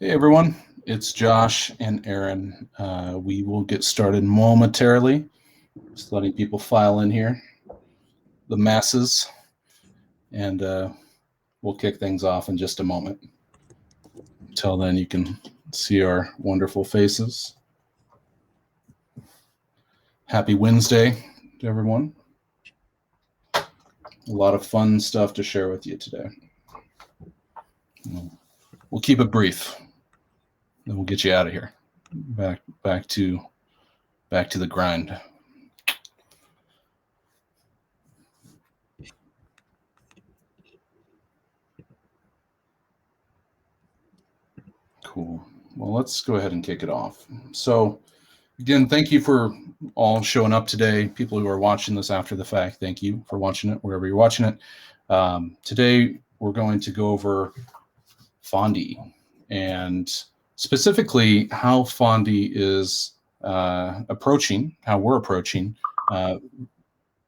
Hey everyone, it's Josh and Aaron. We will get started momentarily. Just letting people file in here, the masses, and we'll kick things off in just a moment. Until then, you can see our wonderful faces. Happy Wednesday to everyone. A lot of fun stuff to share with you today. We'll keep it brief. Then we'll get you out of here. Back to the grind. Cool. Well, let's go ahead and kick it off. So, again, thank you for all showing up today. People who are watching this after the fact, thank you for watching it wherever you're watching it. Today, we're going to go over Fondi and specifically how Fondi is approaching, how we're approaching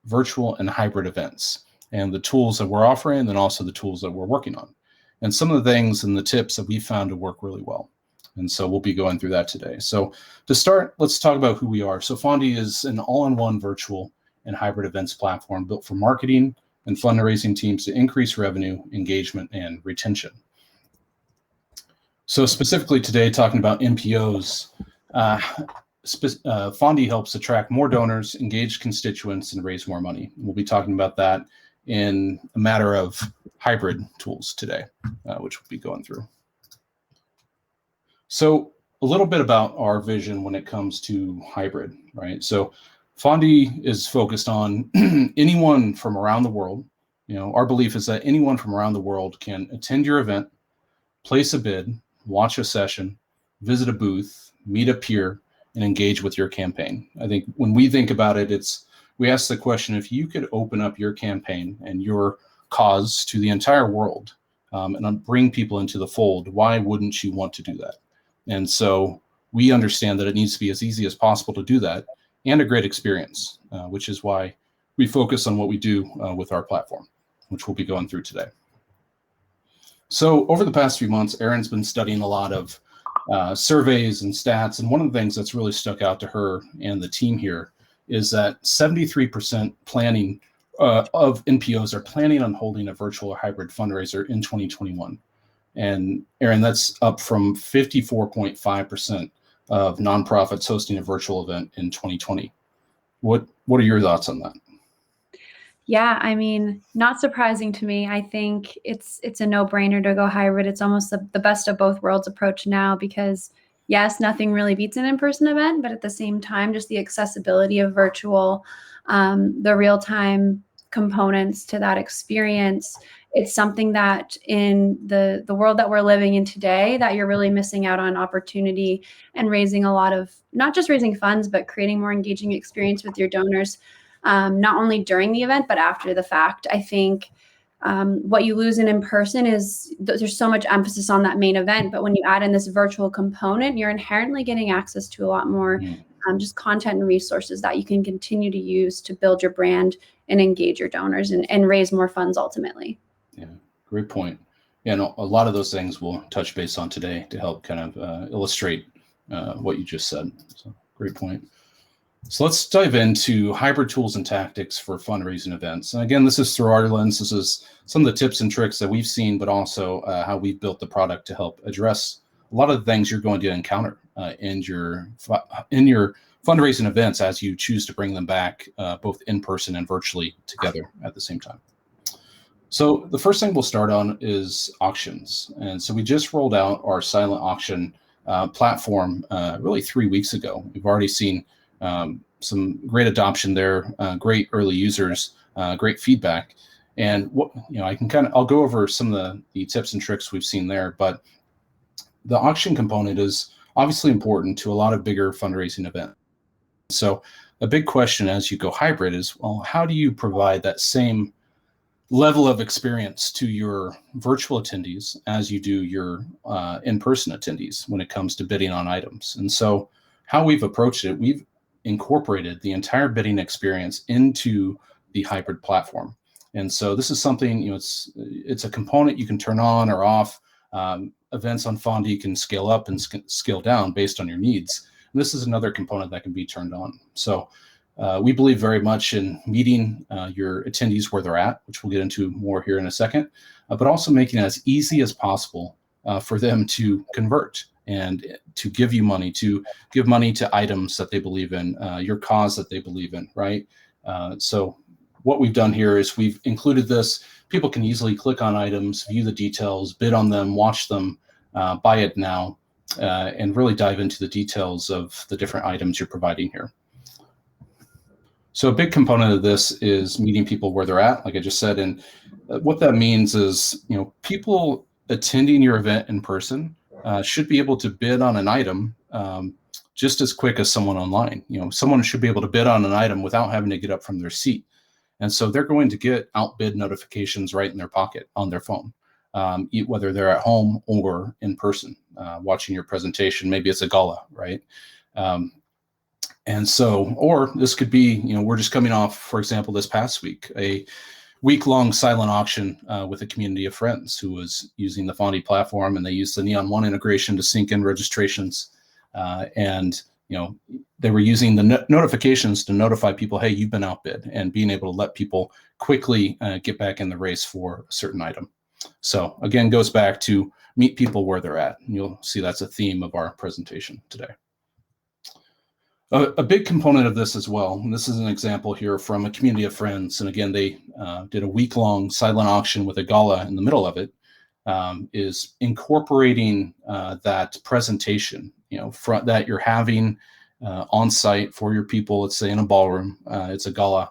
virtual and hybrid events and the tools that we're offering, and then also the tools that we're working on. And some of the things and the tips that we found to work really well. And so we'll be going through that today. So to start, let's talk about who we are. So Fondi is an all-in-one virtual and hybrid events platform built for marketing and fundraising teams to increase revenue, engagement, and retention. So specifically today, talking about MPOs, Fondi helps attract more donors, engage constituents, and raise more money. We'll be talking about that in a matter of hybrid tools today, which we'll be going through. So a little bit about our vision when it comes to hybrid, right? So Fondi is focused on anyone from around the world. Our belief is that anyone from around the world can attend your event, place a bid, watch a session, visit a booth, meet a peer, and engage with your campaign. I think when we think about it, we ask the question, if you could open up your campaign and your cause to the entire world and bring people into the fold, why wouldn't you want to do that? And so we understand that it needs to be as easy as possible to do that and a great experience, which is why we focus on what we do with our platform, which we'll be going through today. So over the past few months, Erin's been studying a lot of surveys and stats. And one of the things that's really stuck out to her and the team here is that 73% planning of NPOs are planning on holding a virtual or hybrid fundraiser in 2021. And Erin, that's up from 54.5% of nonprofits hosting a virtual event in 2020. What are your thoughts on that? Yeah, I mean, not surprising to me. I think it's a no-brainer to go hybrid. It's almost the best of both worlds approach now because, yes, nothing really beats an in-person event, but at the same time, just the accessibility of virtual, the real-time components to that experience, it's something that in the world that we're living in today that you're really missing out on opportunity and raising a lot of, not just raising funds, but creating more engaging experience with your donors. Not only during the event, but after the fact. I think what you lose in person is there's so much emphasis on that main event, but when you add in this virtual component, you're inherently getting access to a lot more just content and resources that you can continue to use to build your brand and engage your donors and raise more funds ultimately. Yeah, great point. Yeah, no, a lot of those things we'll touch base on today to help kind of illustrate what you just said. So great point. So let's dive into hybrid tools and tactics for fundraising events. And again, this is through our lens. This is some of the tips and tricks that we've seen, but also how we've built the product to help address a lot of the things you're going to encounter in your fundraising events as you choose to bring them back both in person and virtually together at the same time. So the first thing we'll start on is auctions. And so we just rolled out our silent auction platform really 3 weeks ago. We've already seen some great adoption there, great early users, great feedback. And I'll go over some of the tips and tricks we've seen there, but the auction component is obviously important to a lot of bigger fundraising events. So a big question as you go hybrid is, well, how do you provide that same level of experience to your virtual attendees as you do your in-person attendees when it comes to bidding on items? And so how we've approached it, we've incorporated the entire bidding experience into the hybrid platform. And so this is something, it's a component you can turn on or off Events on Fondi can scale up and scale down based on your needs. And this is another component that can be turned on. So we believe very much in meeting your attendees where they're at, which we'll get into more here in a second, but also making it as easy as possible for them to convert and to give you money, to give money to items that they believe in, your cause that they believe in, right? So what we've done here is we've included this. People can easily click on items, view the details, bid on them, watch them, buy it now, and really dive into the details of the different items you're providing here. So a big component of this is meeting people where they're at, like I just said. And what that means is, people attending your event in person should be able to bid on an item just as quick as someone online. Someone should be able to bid on an item without having to get up from their seat. And so they're going to get outbid notifications right in their pocket on their phone, whether they're at home or in person, watching your presentation. Maybe it's a gala, right? And so, or this could be, we're just coming off, for example, this past week, a week-long silent auction with a community of friends who was using the Fondi platform, and they used the Neon One integration to sync in registrations. And they were using the notifications to notify people, hey, you've been outbid, and being able to let people quickly get back in the race for a certain item. So again, goes back to meet people where they're at. And you'll see that's a theme of our presentation today. A big component of this as well, and this is an example here from a community of friends, and again, they did a week-long silent auction with a gala in the middle of it, is incorporating that presentation, that you're having on site for your people. Let's say in a ballroom, it's a gala,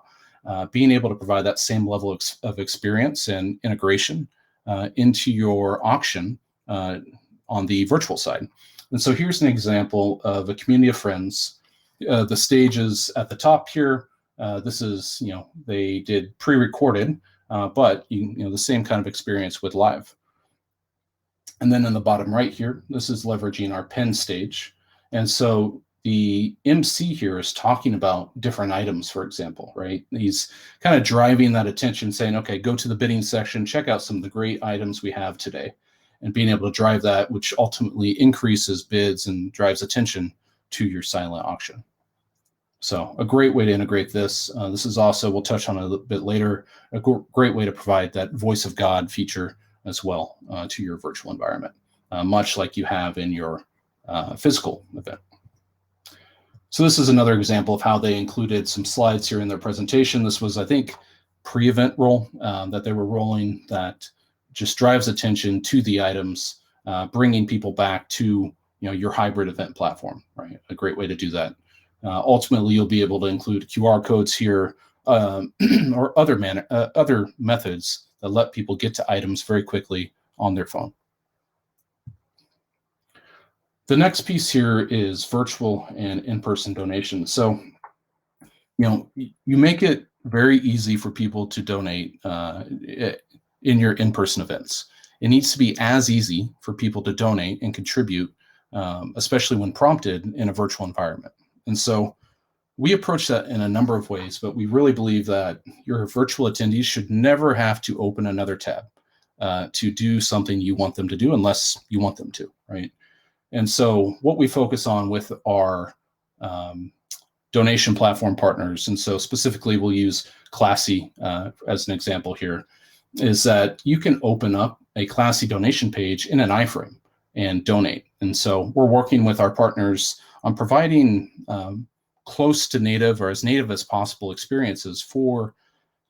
being able to provide that same level of experience and integration into your auction on the virtual side. And so here's an example of a community of friends. The stage is at the top here. This is, they did pre-recorded, but the same kind of experience with live. And then in the bottom right here, this is leveraging our pen stage. And so the MC here is talking about different items, for example, right? He's kind of driving that attention, saying, okay, go to the bidding section, check out some of the great items we have today, and being able to drive that, which ultimately increases bids and drives attention to your silent auction. So a great way to integrate this. This is also, we'll touch on it a little bit later, a great way to provide that voice of God feature as well to your virtual environment, much like you have in your physical event. So this is another example of how they included some slides here in their presentation. This was, I think, pre-event roll that they were rolling that just drives attention to the items, bringing people back to your hybrid event platform, right? A great way to do that. Ultimately, you'll be able to include QR codes here or other methods that let people get to items very quickly on their phone. The next piece here is virtual and in-person donations. So, you make it very easy for people to donate in your in-person events. It needs to be as easy for people to donate and contribute, especially when prompted in a virtual environment. And so we approach that in a number of ways, but we really believe that your virtual attendees should never have to open another tab to do something you want them to do unless you want them to, right? And so what we focus on with our donation platform partners, and so specifically we'll use Classy as an example here, is that you can open up a Classy donation page in an iframe and donate. And so we're working with our partners on providing close to native or as native as possible experiences for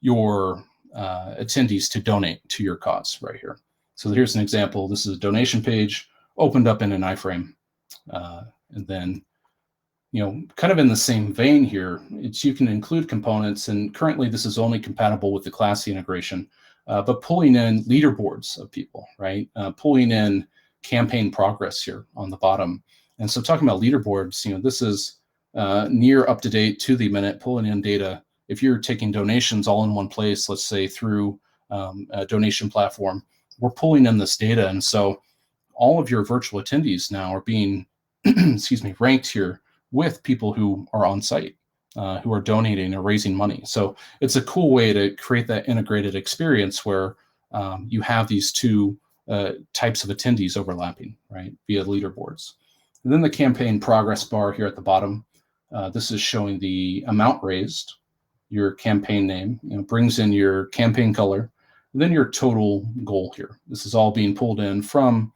your attendees to donate to your cause right here. So here's an example. This is a donation page opened up in an iframe. And then, kind of in the same vein here, you can include components, and currently this is only compatible with the Classy integration, but pulling in leaderboards of people, right? Pulling in campaign progress here on the bottom. And so talking about leaderboards, this is near up to date to the minute, pulling in data. If you're taking donations all in one place, let's say through a donation platform, we're pulling in this data. And so all of your virtual attendees now are being, ranked here with people who are on site, who are donating or raising money. So it's a cool way to create that integrated experience where you have these two types of attendees overlapping, right, via leaderboards. And then the campaign progress bar here at the bottom. This is showing the amount raised, your campaign name, brings in your campaign color, and then your total goal here. This is all being pulled in from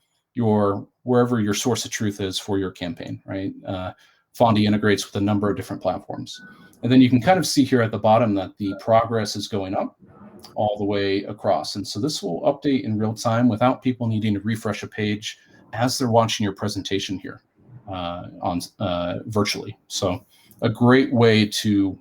wherever your source of truth is for your campaign, right? Fondi integrates with a number of different platforms. And then you can kind of see here at the bottom that the progress is going up all the way across. And so this will update in real time without people needing to refresh a page as they're watching your presentation here virtually. So a great way to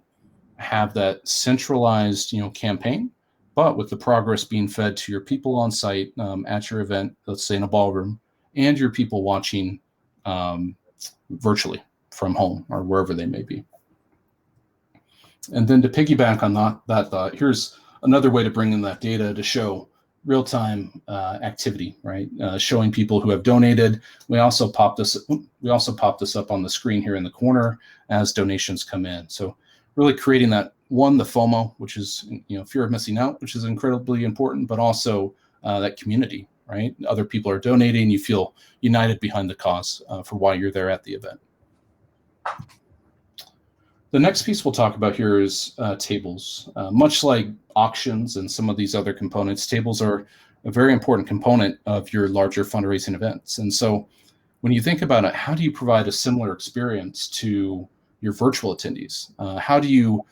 have that centralized, campaign, but with the progress being fed to your people on site at your event, let's say in a ballroom, and your people watching virtually from home or wherever they may be. And then to piggyback on that thought, here's another way to bring in that data to show real-time activity, right? Showing people who have donated. We also popped this up on the screen here in the corner as donations come in. So really creating that the FOMO, which is fear of missing out, which is incredibly important, but also that community, right? Other people are donating. You feel united behind the cause for why you're there at the event. The next piece we'll talk about here is tables. Much like auctions and some of these other components, tables are a very important component of your larger fundraising events. And so when you think about it, how do you provide a similar experience to your virtual attendees? How do you,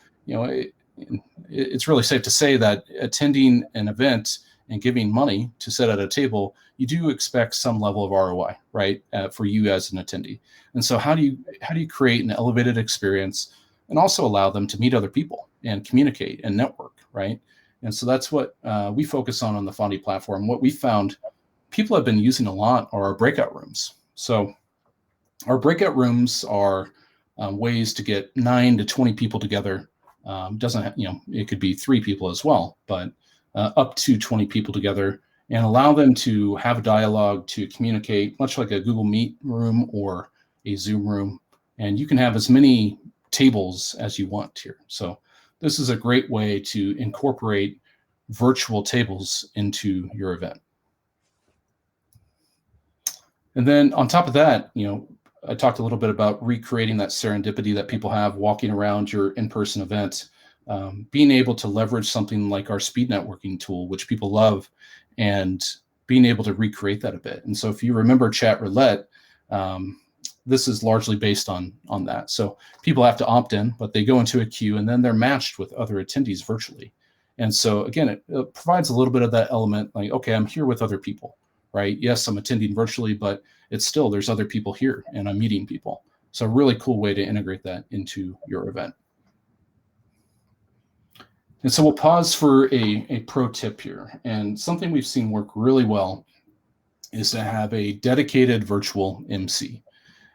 it's really safe to say that attending an event and giving money to sit at a table, you do expect some level of ROI, right, for you as an attendee. And so how do you create an elevated experience and also allow them to meet other people and communicate and network, right? And so that's what we focus on the Fondi platform. What we found people have been using a lot are our breakout rooms. So our breakout rooms are ways to get 9 to 20 people together. It could be 3 people as well, but up to 20 people together and allow them to have a dialogue, to communicate, much like a Google Meet room or a Zoom room. And you can have as many tables as you want here. So this is a great way to incorporate virtual tables into your event. And then on top of that, I talked a little bit about recreating that serendipity that people have walking around your in-person event, being able to leverage something like our speed networking tool, which people love, and being able to recreate that a bit. And so if you remember Chat Roulette, this is largely based on that. So people have to opt in, but they go into a queue and then they're matched with other attendees virtually. And so again, it provides a little bit of that element like, okay, I'm here with other people, right? Yes, I'm attending virtually, but it's still, there's other people here and I'm meeting people. So a really cool way to integrate that into your event. And so we'll pause for a pro tip here. And something we've seen work really well is to have a dedicated virtual MC.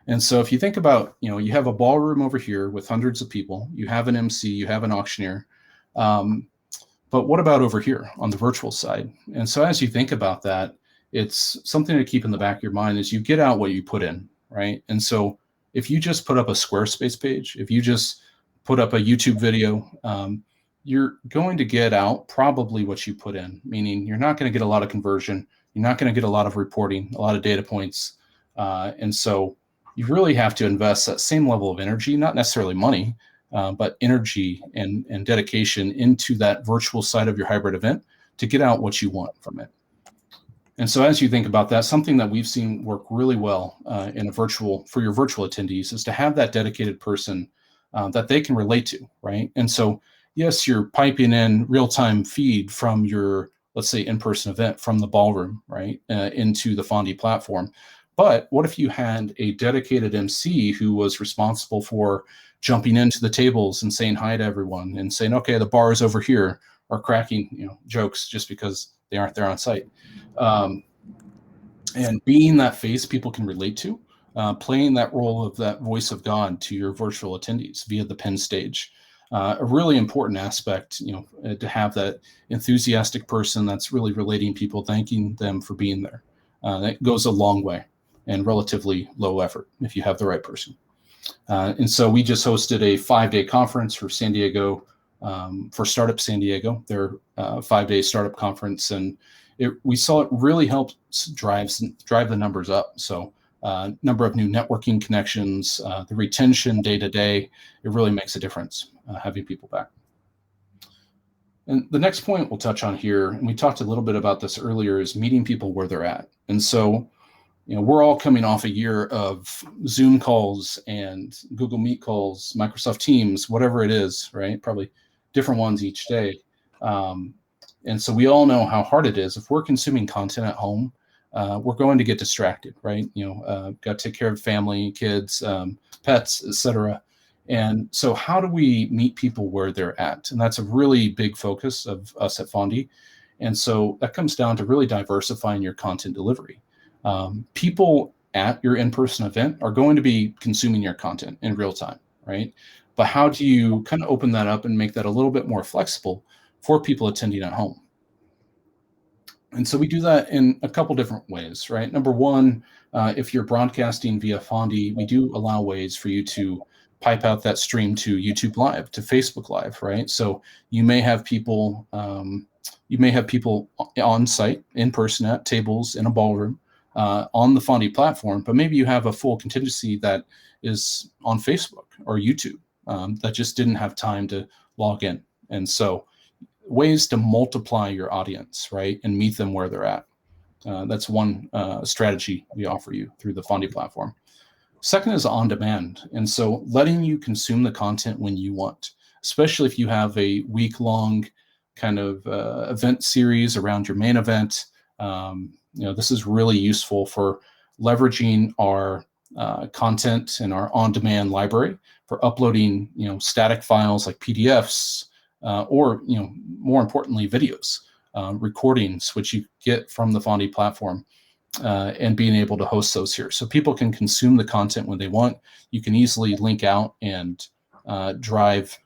And so if you think about, you have a ballroom over here with hundreds of people, you have an MC, you have an auctioneer, but what about over here on the virtual side? And so as you think about that, it's something to keep in the back of your mind is you get out what you put in, right? And so if you just put up a Squarespace page, if you just put up a YouTube video, you're going to get out probably what you put in, meaning you're not going to get a lot of conversion. You're not going to get a lot of reporting, a lot of data points. And so you really have to invest that same level of energy, not necessarily money, but energy and dedication into that virtual side of your hybrid event to get out what you want from it. And so as you think about that, something that we've seen work really well for your virtual attendees is to have that dedicated person that they can relate to, right? And so, yes, you're piping in real-time feed from your, let's say, in-person event from the ballroom, right, into the Fondi platform. But what if you had a dedicated MC who was responsible for jumping into the tables and saying hi to everyone and saying, okay, the bar is over here, or cracking jokes just because they aren't there on site. And being that face people can relate to, playing that role of that voice of God to your virtual attendees via the pin stage. A really important aspect, to have that enthusiastic person that's really relating people, thanking them for being there. That goes a long way and relatively low effort if you have the right person. And so we just hosted a 5-day conference for San Diego, for Startup San Diego, their 5-day startup conference. And we saw it really helped drive the numbers up. So number of new networking connections, the retention day to day, it really makes a difference having people back. And the next point we'll touch on here, and we talked a little bit about this earlier, is meeting people where they're at. And so, we're all coming off a year of Zoom calls and Google Meet calls, Microsoft Teams, whatever it is, right? Probably different ones each day. And so we all know how hard it is. If we're consuming content at home, we're going to get distracted, right? Got to take care of family, kids, pets, etc. And so how do we meet people where they're at? And that's a really big focus of us at Fondi. And so that comes down to really diversifying your content delivery. People at your in-person event are going to be consuming your content in real time, right? But how do you kind of open that up and make that a little bit more flexible for people attending at home? And so we do that in a couple different ways, right? Number one, if you're broadcasting via Fondi, we do allow ways for you to pipe out that stream to YouTube Live, to Facebook Live, right? So you may have people on site, in person at tables in a ballroom on the Fondi platform, but maybe you have a full contingency that is on Facebook or YouTube that just didn't have time to log in. And so ways to multiply your audience, right, and meet them where they're at. That's one strategy we offer you through the Fondi platform. Second is on demand. And so letting you consume the content when you want, especially if you have a week-long kind of event series around your main event. This is really useful for leveraging our content and our on-demand library for uploading, static files like PDFs or, more importantly, videos, recordings, which you get from the Fondi platform. And being able to host those here. So people can consume the content when they want. You can easily link out and drive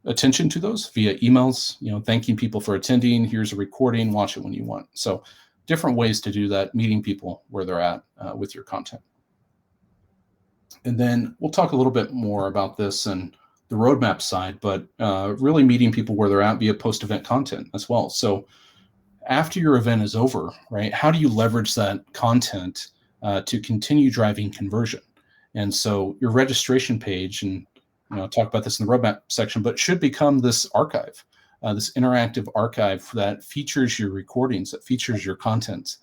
attention to those via emails, thanking people for attending. Here's a recording, watch it when you want. So different ways to do that, meeting people where they're at with your content. And then we'll talk a little bit more about this and the roadmap side, but really meeting people where they're at via post-event content as well. So after your event is over, right, how do you leverage that content to continue driving conversion? And so your registration page, and I'll talk about this in the roadmap section, but should become this archive, this interactive archive that features your recordings, that features your content,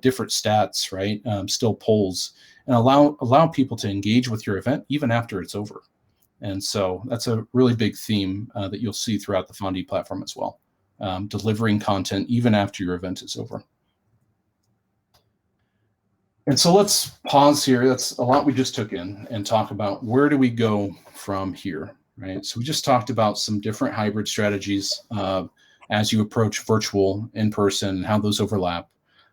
different stats, right, still polls, and allow people to engage with your event even after it's over. And so that's a really big theme that you'll see throughout the Fondi platform as well. Delivering content even after your event is over. And so let's pause here. That's a lot we just took in, and talk about where do we go from here, right? So we just talked about some different hybrid strategies as you approach virtual, in-person, and how those overlap.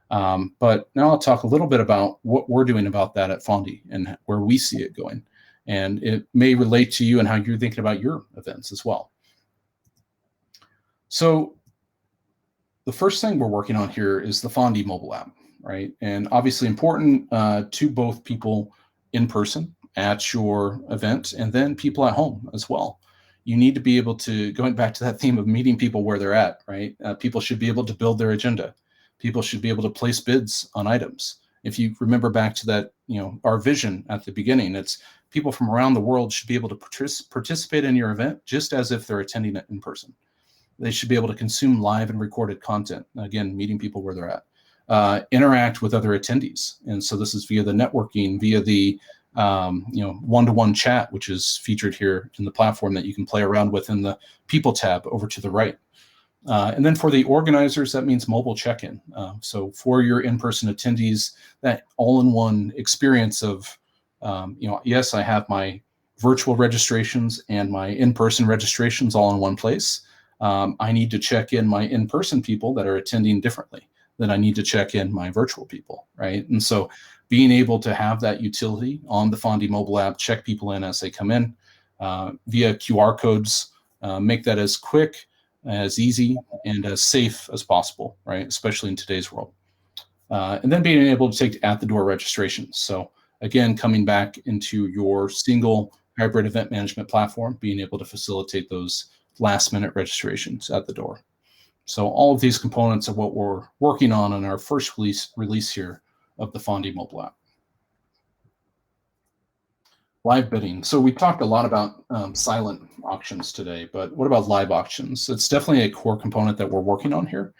But now I'll talk a little bit about what we're doing about that at Fondi and where we see it going. And it may relate to you and how you're thinking about your events as well. So the first thing we're working on here is the Fondi Mobile App, right? And obviously important to both people in person at your event and then people at home as well. You need to be able to, going back to that theme of meeting people where they're at, right? People should be able to build their agenda. People should be able to place bids on items. If you remember back to that, our vision at the beginning, it's people from around the world should be able to participate in your event just as if they're attending it in person. They should be able to consume live and recorded content. Again, meeting people where they're at. Interact with other attendees. And so this is via the networking, via the one-to-one chat, which is featured here in the platform that you can play around with in the People tab over to the right. And then for the organizers, that means mobile check-in. So for your in-person attendees, that all-in-one experience of, yes, I have my virtual registrations and my in-person registrations all in one place. I need to check in my in-person people that are attending differently than I need to check in my virtual people, right? And so being able to have that utility on the Fondi mobile app, check people in as they come in via QR codes, make that as quick, as easy, and as safe as possible, right? Especially in today's world. And then being able to take at-the-door registrations. So again, coming back into your single hybrid event management platform, being able to facilitate those last-minute registrations at the door. So all of these components are what we're working on our first release here of the Fondi Mobile App. Live bidding. So we talked a lot about silent auctions today, but what about live auctions? It's definitely a core component that we're working on here.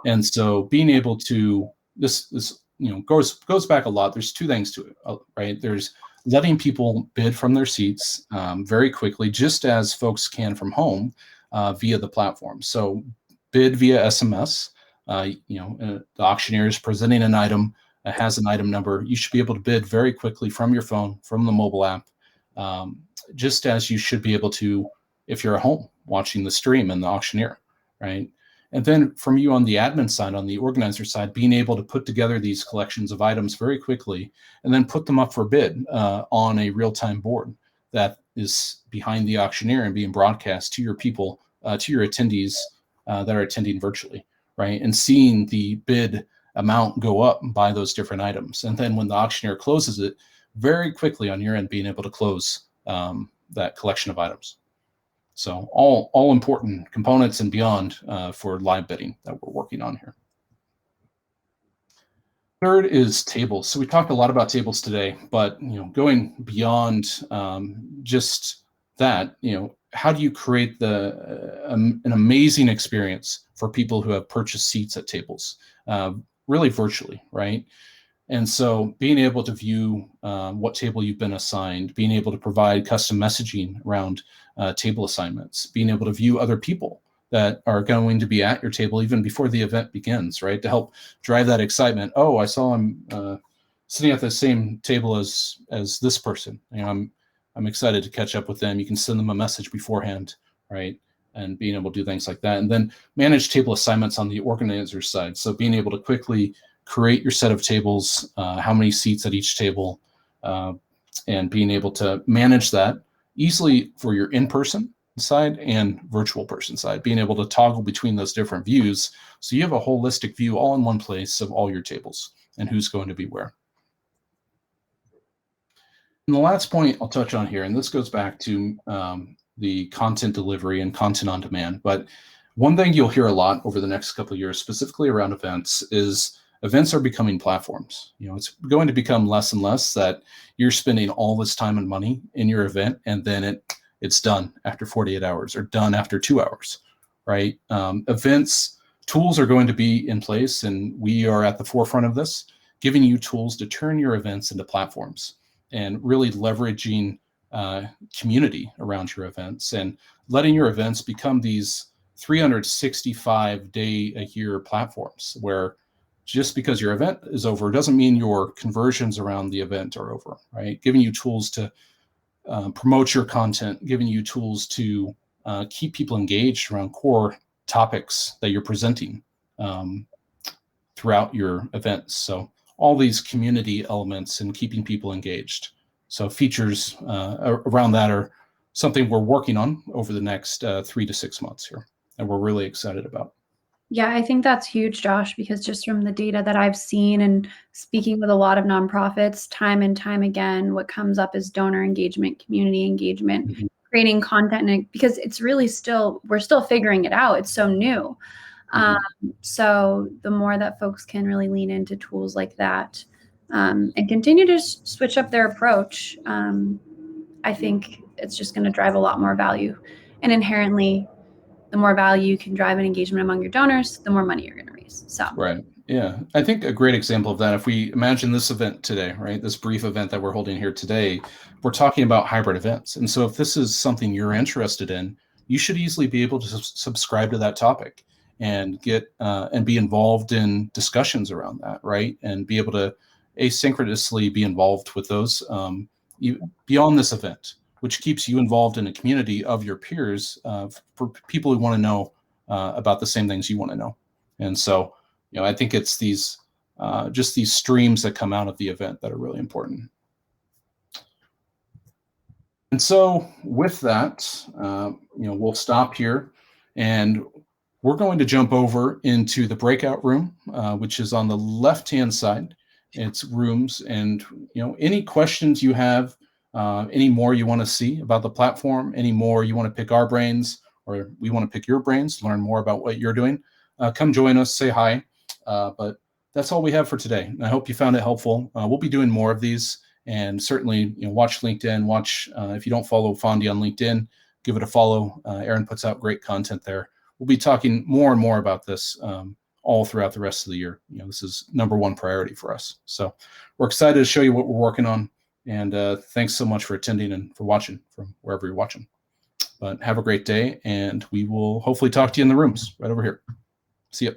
And so being able to, this goes back a lot. There's two things to it, right? There's letting people bid from their seats very quickly, just as folks can from home via the platform. So bid via SMS. The auctioneer is presenting an item, has an item number. You should be able to bid very quickly from your phone, from the mobile app, just as you should be able to if you're at home watching the stream and the auctioneer, right? And then from you on the admin side, on the organizer side, being able to put together these collections of items very quickly and then put them up for bid on a real-time board that is behind the auctioneer and being broadcast to your people, to your attendees that are attending virtually, right? And seeing the bid amount go up by those different items. And then when the auctioneer closes it, very quickly on your end, being able to close that collection of items. So all important components and beyond for live bidding that we're working on here. Third is tables. So we talked a lot about tables today, but going beyond just that, how do you create an amazing experience for people who have purchased seats at tables, really virtually, right? And so being able to view what table you've been assigned, being able to provide custom messaging around table assignments, being able to view other people that are going to be at your table even before the event begins, right? To help drive that excitement. Oh, I saw him sitting at the same table as this person. I'm excited to catch up with them. You can send them a message beforehand, right? And being able to do things like that. And then manage table assignments on the organizer side. So being able to quickly create your set of tables, how many seats at each table, and being able to manage that easily for your in-person side and virtual person side, being able to toggle between those different views so you have a holistic view all in one place of all your tables and who's going to be where. And the last point I'll touch on here, and this goes back to the content delivery and content on demand, but one thing you'll hear a lot over the next couple of years, specifically around events, is events are becoming platforms. It's going to become less and less that you're spending all this time and money in your event and then it's done after 48 hours or done after 2 hours, right? Events, tools are going to be in place, and we are at the forefront of this, giving you tools to turn your events into platforms and really leveraging community around your events and letting your events become these 365-day-a-year platforms where just because your event is over doesn't mean your conversions around the event are over, right? Giving you tools to promote your content, giving you tools to keep people engaged around core topics that you're presenting throughout your events. So all these community elements and keeping people engaged. So features around that are something we're working on over the next 3 to 6 months here, and we're really excited about. Yeah, I think that's huge, Josh, because just from the data that I've seen and speaking with a lot of nonprofits, time and time again, what comes up is donor engagement, community engagement, creating content, and because it's really we're still figuring it out. It's so new. So the more that folks can really lean into tools like that and continue to switch up their approach, I think it's just going to drive a lot more value. And inherently, the more value you can drive and engagement among your donors, the more money you're going to raise. So right. Yeah. I think a great example of that, if we imagine this event today, right, this brief event that we're holding here today, we're talking about hybrid events. And so if this is something you're interested in, you should easily be able to subscribe to that topic and get and be involved in discussions around that, right? And be able to asynchronously be involved with those beyond this event, which keeps you involved in a community of your peers for people who want to know about the same things you want to know. And so, I think it's these just these streams that come out of the event that are really important. And so with that, we'll stop here and we're going to jump over into the breakout room, which is on the left-hand side. It's rooms, and any questions you have, any more you want to see about the platform, any more you want to pick our brains, or we want to pick your brains, learn more about what you're doing, come join us, say hi. But that's all we have for today. I hope you found it helpful. We'll be doing more of these, and certainly, watch LinkedIn. Watch if you don't follow Fondi on LinkedIn, give it a follow. Aaron puts out great content there. We'll be talking more and more about this all throughout the rest of the year. This is number one priority for us. So we're excited to show you what we're working on. And thanks so much for attending and for watching from wherever you're watching. But have a great day, and we will hopefully talk to you in the rooms right over here. See you.